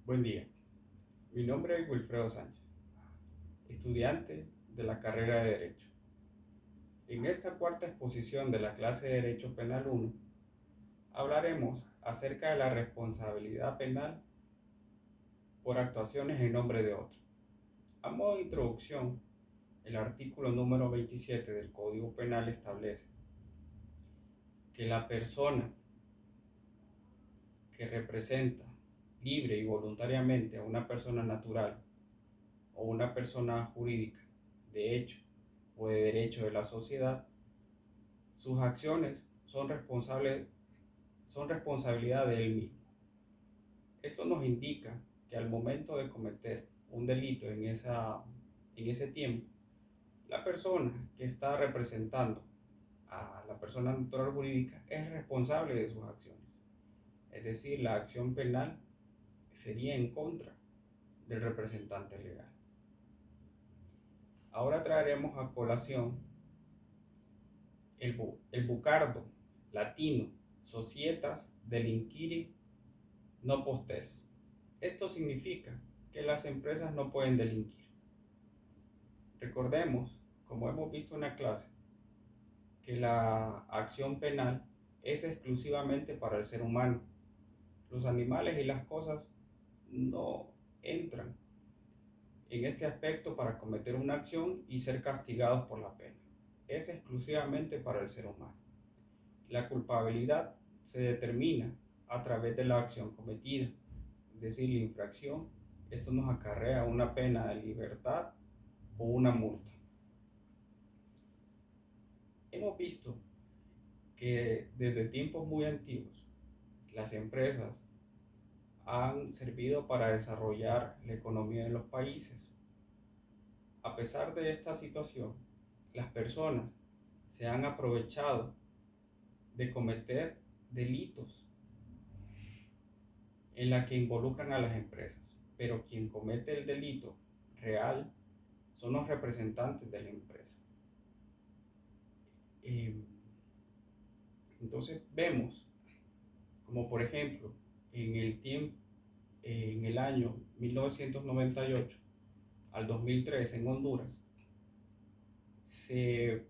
Buen día, mi nombre es Wilfredo Sánchez, estudiante de la carrera de Derecho. En esta cuarta exposición de la clase de Derecho Penal 1, hablaremos acerca de la responsabilidad penal por actuaciones en nombre de otro. A modo de introducción, el artículo número 27 del Código Penal establece que la persona que representa libre y voluntariamente a una persona natural o una persona jurídica de hecho o de derecho de la sociedad, sus acciones son responsabilidad de él mismo. Esto nos indica que al momento de cometer un delito en ese tiempo, la persona que está representando a la persona natural jurídica es responsable de sus acciones. Es decir, la acción penal sería en contra del representante legal. Ahora traeremos a colación el bucardo latino societas delinquiri no postes. Esto significa que las empresas no pueden delinquir. Recordemos, como hemos visto en la clase, que la acción penal es exclusivamente para el ser humano. Los animales y las cosas no entran en este aspecto para cometer una acción y ser castigados por la pena. Es exclusivamente para el ser humano. La culpabilidad se determina a través de la acción cometida, es decir, la infracción. Esto nos acarrea una pena de libertad o una multa. Hemos visto que desde tiempos muy antiguos las empresas han servido para desarrollar la economía de los países. A pesar de esta situación, las personas se han aprovechado de cometer delitos en la que involucran a las empresas, pero quien comete el delito real son los representantes de la empresa. Eh, entonces vemos como por ejemplo en el año 1998 al 2003 en Honduras se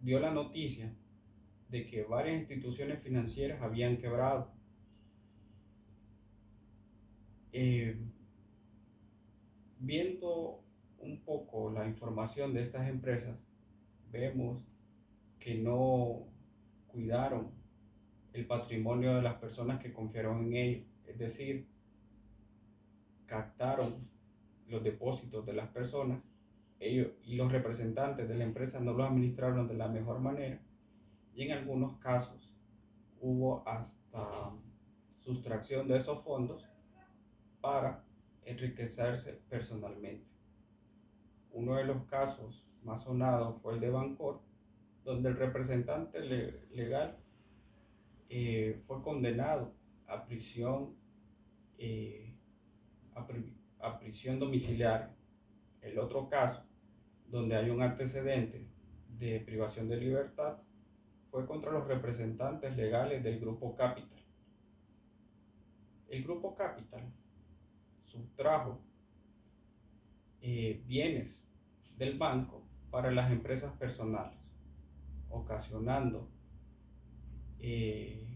dio la noticia de que varias instituciones financieras habían quebrado. Eh, Viendo un poco la información de estas empresas, vemos que no cuidaron el patrimonio de las personas que confiaron en ellos, es decir, captaron los depósitos de las personas, ellos y los representantes de la empresa no los administraron de la mejor manera y en algunos casos hubo hasta sustracción de esos fondos para enriquecerse personalmente. Uno de los casos más sonados fue el de Bancor, donde el representante legal fue condenado a prisión, eh, a prisión domiciliaria. El otro caso, donde hay un antecedente de privación de libertad, fue contra los representantes legales del Grupo Capital. El Grupo Capital sustrajo bienes del banco para las empresas personales, ocasionando eh,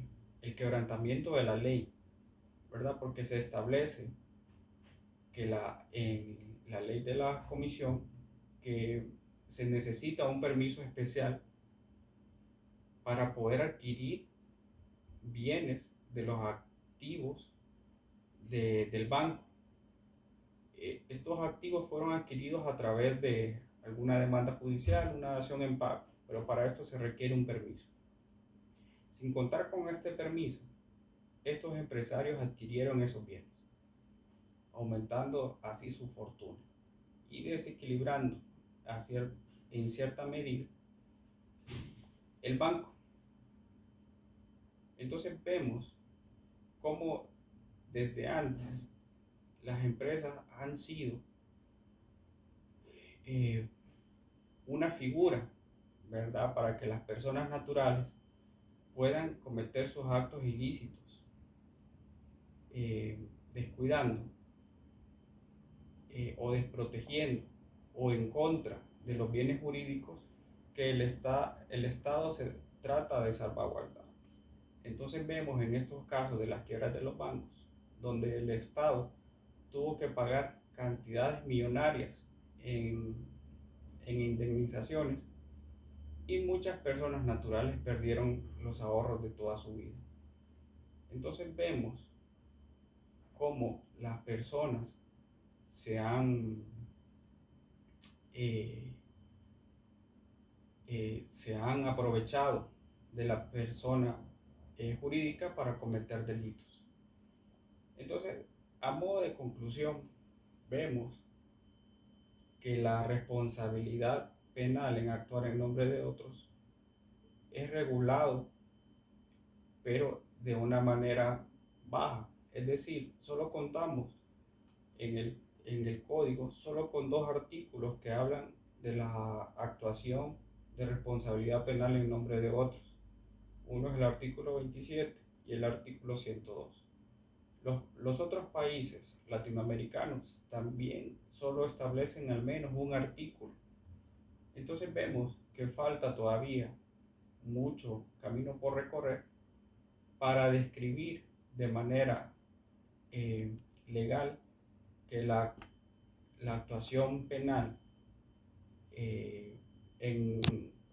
el quebrantamiento de la ley, ¿verdad? Porque se establece que en la ley de la comisión que se necesita un permiso especial para poder adquirir bienes de los activos del banco. Estos activos fueron adquiridos a través de alguna demanda judicial, una dación en pago, pero para esto se requiere un permiso. Sin contar con este permiso, estos empresarios adquirieron esos bienes, aumentando así su fortuna y desequilibrando en cierta medida el banco. Entonces vemos cómo desde antes las empresas han sido eh, una figura, ¿verdad? Para que las personas naturales puedan cometer sus actos ilícitos, descuidando o desprotegiendo o en contra de los bienes jurídicos que el Estado se trata de salvaguardar. Entonces vemos en estos casos de las quiebras de los bancos, donde el Estado tuvo que pagar cantidades millonarias en, en indemnizaciones y muchas personas naturales perdieron los ahorros de toda su vida. Entonces vemos cómo las personas se han, eh, se han aprovechado de la persona jurídica para cometer delitos. Entonces, a modo de conclusión, vemos que la responsabilidad penal en actuar en nombre de otros es regulado, pero de una manera baja. Es decir, solo contamos en el código solo con dos artículos que hablan de la actuación de responsabilidad penal en nombre de otros. Uno es el artículo 27 y el artículo 102. Los otros países latinoamericanos también solo establecen al menos un artículo. Entonces vemos que falta todavía mucho camino por recorrer para describir de manera legal que la actuación penal eh, en,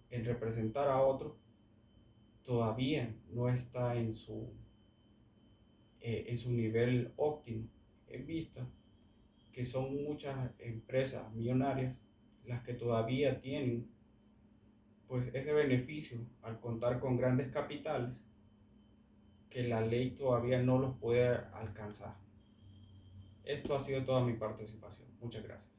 en representar a otro todavía no está en su nivel óptimo, en vista que son muchas empresas millonarias las que todavía tienen pues ese beneficio al contar con grandes capitales que la ley todavía no los puede alcanzar. Esto ha sido toda mi participación. Muchas gracias.